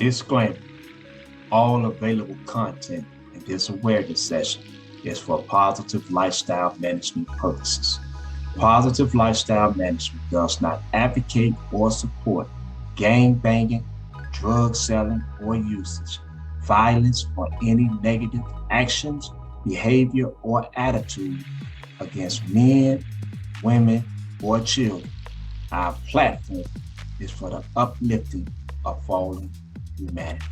Disclaimer: all available content in this awareness session is for positive lifestyle management purposes. Positive lifestyle management does not advocate or support gang banging, drug selling or usage, violence, or any negative actions, behavior, or attitude against men, women, or children. Our platform is for the uplifting of fallen humanity.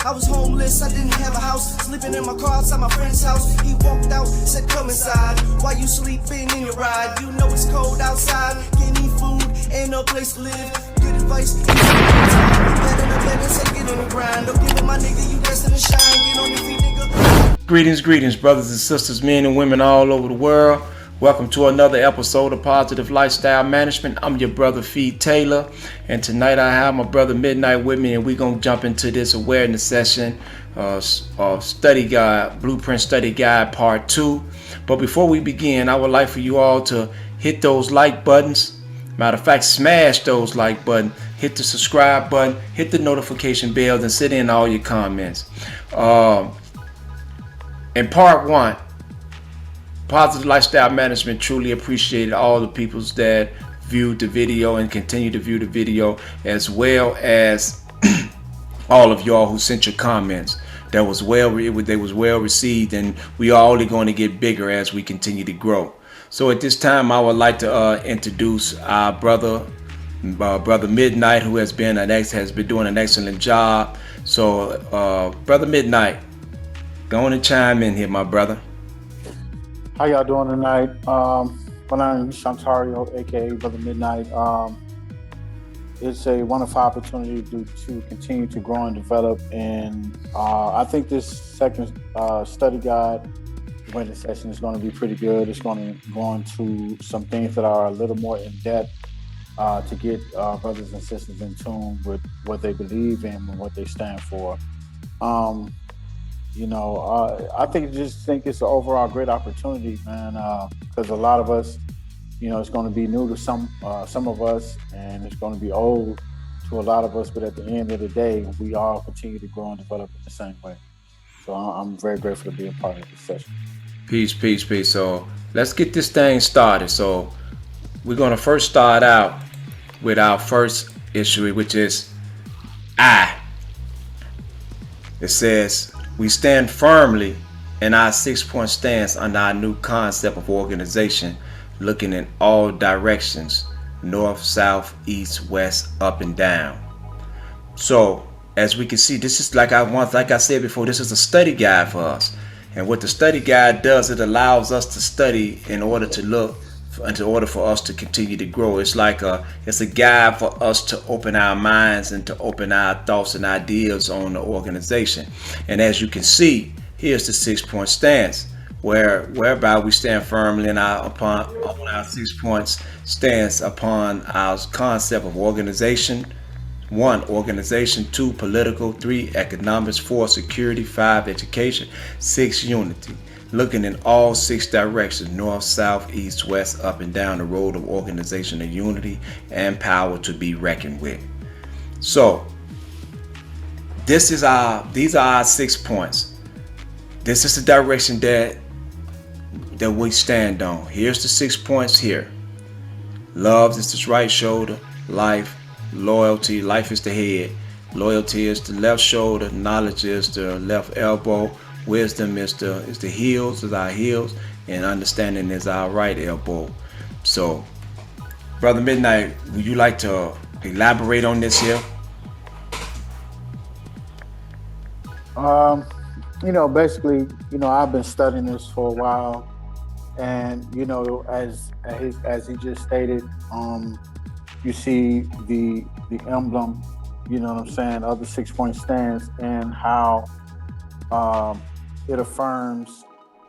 I was homeless, I didn't have a house, sleeping in my car outside my friend's house. He walked out, said come inside, while you sleeping in your ride. You know it's cold outside, can't eat food, ain't no place to live. Good advice, better than better, say get on the grind. Don't give up my nigga, you destined to shine, get on your feet nigga. Greetings, brothers and sisters, men and women all over the world. Welcome to another episode of Positive Lifestyle Management. I'm your brother Fee Taylor, and tonight I have my brother Midnight with me, and we're going to jump into this awareness session of Study Guide, Blueprint Study Guide Part 2. But before we begin, I would like for you all to hit those like buttons. Matter of fact, smash those like button, hit the subscribe button, hit the notification bells, and send in all your comments. In Part 1, Positive Lifestyle Management truly appreciated all the people that viewed the video and continue to view the video, as well as all of y'all who sent your comments. They was well received, and we are only going to get bigger as we continue to grow. So at this time, I would like to introduce our brother Midnight, who has been doing an excellent job. So brother Midnight, go on and chime in here, my brother. How y'all doing tonight? My name is Shantario, aka Brother Midnight. It's a wonderful opportunity to continue to grow and develop. And I think this second study guide awareness session is going to be pretty good. It's going to go into some things that are a little more in depth to get brothers and sisters in tune with what they believe in and what they stand for. I think it's an overall great opportunity, man, because a lot of us, it's going to be new to some of us, and it's going to be old to a lot of us. But at the end of the day, we all continue to grow and develop in the same way. So I'm very grateful to be a part of this session. Peace. So let's get this thing started. So we're going to first start out with our first issue, which is I. It says, we stand firmly in our 6-point stance under our new concept of organization, looking in all directions, north, south, east, west, up and down. So as we can see, this is like I said before, this is a study guide for us. And what the study guide does, it allows us to study in order for us to continue to grow. It's a guide for us to open our minds and to open our thoughts and ideas on the organization. And as you can see, here's the 6-point stance, whereby we stand firmly on our 6 points stance upon our concept of organization. 1, organization. 2, political. 3, economics. 4, security. 5, education. 6, unity. Looking in all 6 directions, north, south, east, west, up and down the road of organization and unity and power to be reckoned with. So these are our 6 points. This is the direction that we stand on. Here's the 6 points here. Love is the right shoulder. Life, loyalty. Life is the head. Loyalty is the left shoulder. Knowledge is the left elbow. Wisdom is the heels, is our heels, and understanding is our right elbow. So, Brother Midnight, would you like to elaborate on this here? Basically, I've been studying this for a while, and as he just stated, you see the emblem, of the 6-point stance, and how it affirms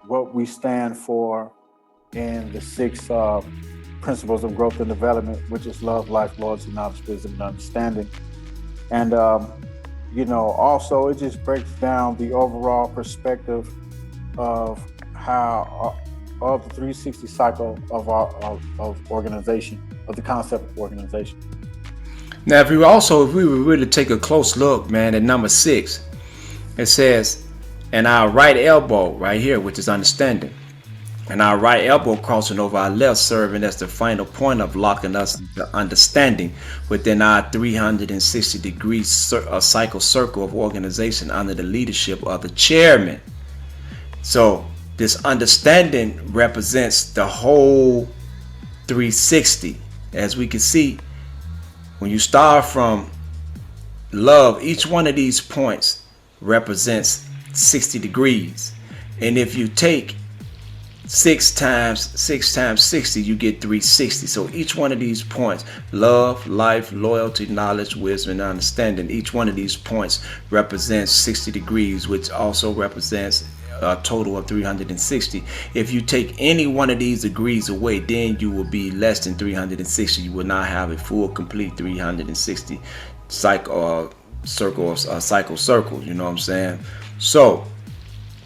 what we stand for in the 6 principles of growth and development, which is love, life, loyalty, knowledge, wisdom, and understanding. And, also it just breaks down the overall perspective of how, of the 360 cycle of organization. of the concept of organization. Now, if we would really take a close look, man, at number 6, it says, and our right elbow right here, which is understanding, and our right elbow crossing over our left, serving as the final point of locking us into understanding within our 360 degree cycle circle of organization under the leadership of the chairman. So this understanding represents the whole 360. As we can see, when you start from love, each one of these points represents 60 degrees. And if you take 6 times 60, you get 360. So each one of these points, love, life, loyalty, knowledge, wisdom, and understanding, each one of these points represents 60 degrees, which also represents a total of 360. If you take any one of these degrees away, then you will be less than 360. You will not have a full, complete 360 cycle circles, you know what I'm saying? So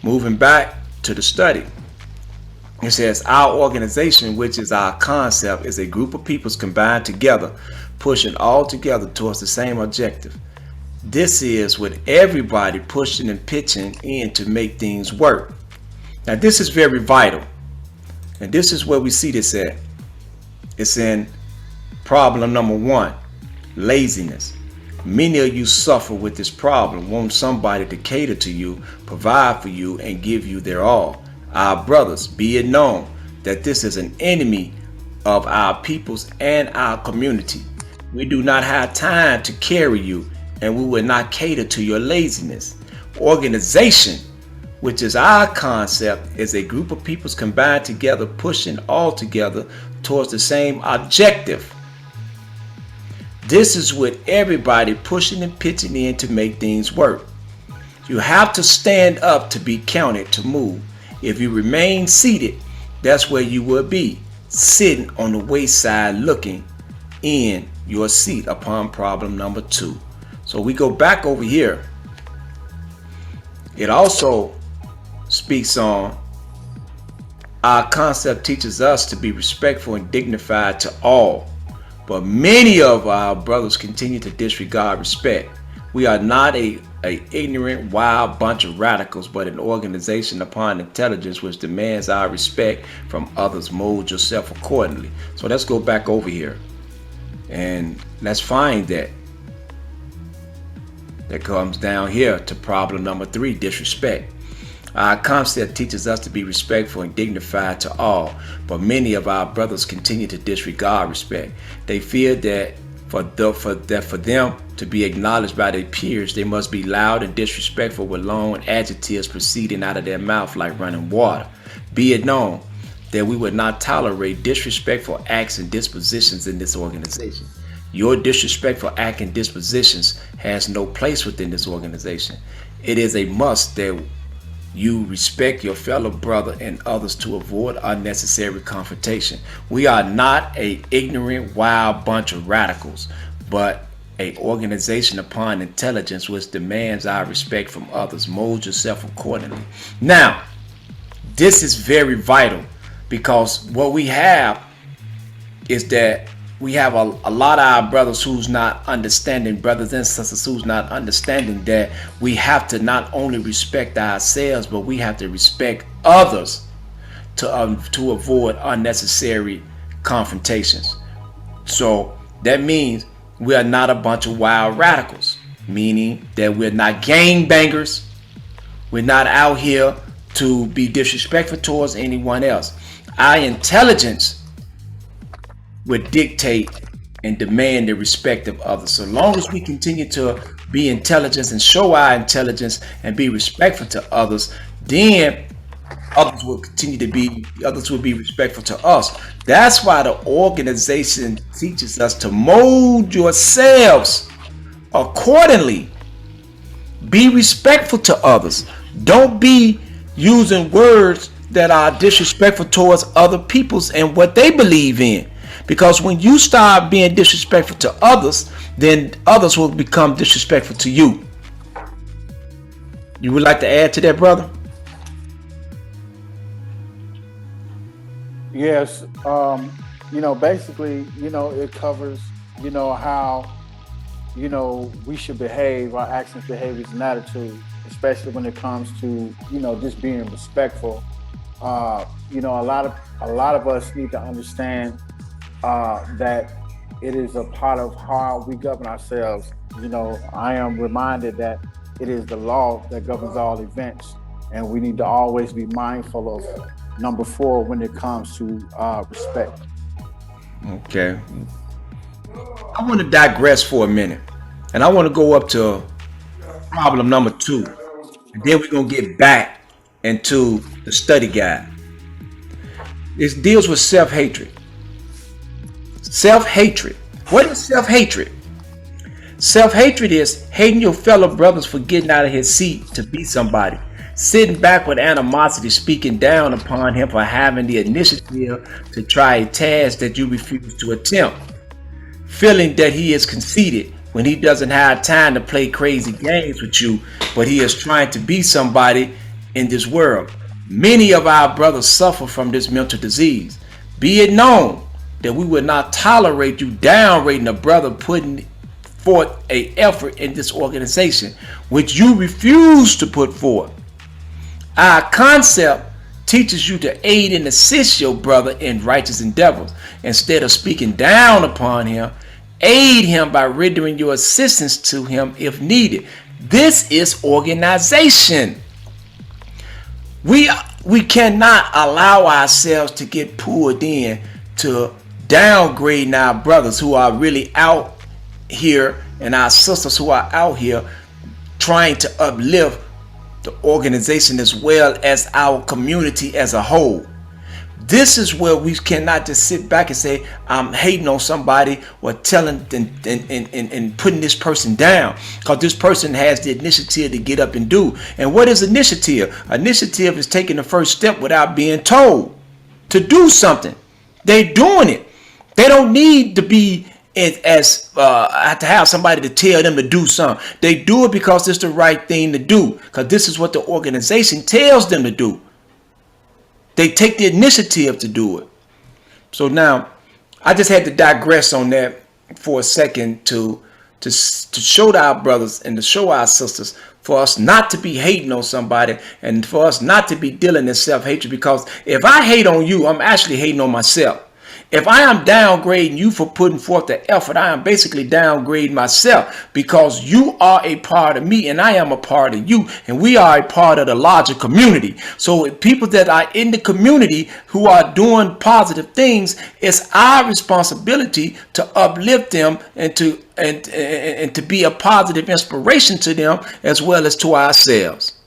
moving back to the study, it says our organization, which is our concept, is a group of peoples combined together, pushing all together towards the same objective. This is with everybody pushing and pitching in to make things work. Now this is very vital, and this is where we see this at. It's in problem number 1, laziness. Many of you suffer with this problem, want somebody to cater to you, provide for you, and give you their all. Our brothers, be it known that this is an enemy of our peoples and our community. We do not have time to carry you, and we will not cater to your laziness. Organization, which is our concept, is a group of peoples combined together, pushing all together towards the same objective. This is with everybody pushing and pitching in to make things work. You have to stand up to be counted to move. If you remain seated, that's where you will be, sitting on the wayside looking in your seat upon problem number 2. So we go back over here. It also speaks on our concept teaches us to be respectful and dignified to all. But many of our brothers continue to disregard respect. We are not a ignorant, wild bunch of radicals, but an organization upon intelligence which demands our respect from others. Mold yourself accordingly. So let's go back over here and let's find that. That comes down here to problem number 3, disrespect. Our concept teaches us to be respectful and dignified to all, but many of our brothers continue to disregard respect. They fear that for them to be acknowledged by their peers, they must be loud and disrespectful with long adjectives proceeding out of their mouth like running water. Be it known that we would not tolerate disrespectful acts and dispositions in this organization. Your disrespectful act and dispositions has no place within this organization. It is a must that you respect your fellow brother and others to avoid unnecessary confrontation. We are not an ignorant, wild bunch of radicals, but an organization upon intelligence which demands our respect from others. Mold yourself accordingly. Now, this is very vital because what we have is that we have a lot of our brothers who's not understanding, brothers and sisters who's not understanding that we have to not only respect ourselves, but we have to respect others to avoid unnecessary confrontations. So that means we are not a bunch of wild radicals, meaning that we're not gangbangers. We're not out here to be disrespectful towards anyone else. Our intelligence would dictate and demand the respect of others. So long as we continue to be intelligent and show our intelligence and be respectful to others, then others will be respectful to us. That's why the organization teaches us to mold yourselves accordingly. Be respectful to others. Don't be using words that are disrespectful towards other peoples and what they believe in. Because when you start being disrespectful to others, then others will become disrespectful to you. You would like to add to that, brother? Yes. basically, it covers, how, we should behave, our actions, behaviors, and attitudes, especially when it comes to, just being respectful. A lot of us need to understand that it is a part of how we govern ourselves. I am reminded that it is the law that governs all events, and we need to always be mindful of number 4 when it comes to respect. Okay. I want to digress for a minute, and I want to go up to problem number 2, and then we're going to get back into the study guide. This deals with self-hatred. Self-hatred. What is self-hatred? Self-hatred is hating your fellow brothers for getting out of his seat to be somebody, sitting back with animosity, speaking down upon him for having the initiative to try a task that you refuse to attempt, feeling that he is conceited when he doesn't have time to play crazy games with you, but he is trying to be somebody in this world. Many of our brothers suffer from this mental disease. Be it known that we will not tolerate you downrating a brother putting forth an effort in this organization, which you refuse to put forth. Our concept teaches you to aid and assist your brother in righteous endeavors. Instead of speaking down upon him, aid him by rendering your assistance to him if needed. This is organization. We cannot allow ourselves to get pulled in to downgrading our brothers who are really out here and our sisters who are out here trying to uplift the organization as well as our community as a whole. This is where we cannot just sit back and say, I'm hating on somebody or telling and putting this person down because this person has the initiative to get up and do. And what is initiative? Initiative is taking the first step without being told to do something. They're doing it. They don't need to be to have somebody to tell them to do something. They do it because it's the right thing to do, because this is what the organization tells them to do. They take the initiative to do it. So now, I just had to digress on that for a second to show our brothers and to show our sisters for us not to be hating on somebody and for us not to be dealing in self-hatred, because if I hate on you, I'm actually hating on myself. If I am downgrading you for putting forth the effort, I am basically downgrading myself, because you are a part of me and I am a part of you, and we are a part of the larger community. So people that are in the community who are doing positive things, it's our responsibility to uplift them and to be a positive inspiration to them as well as to ourselves.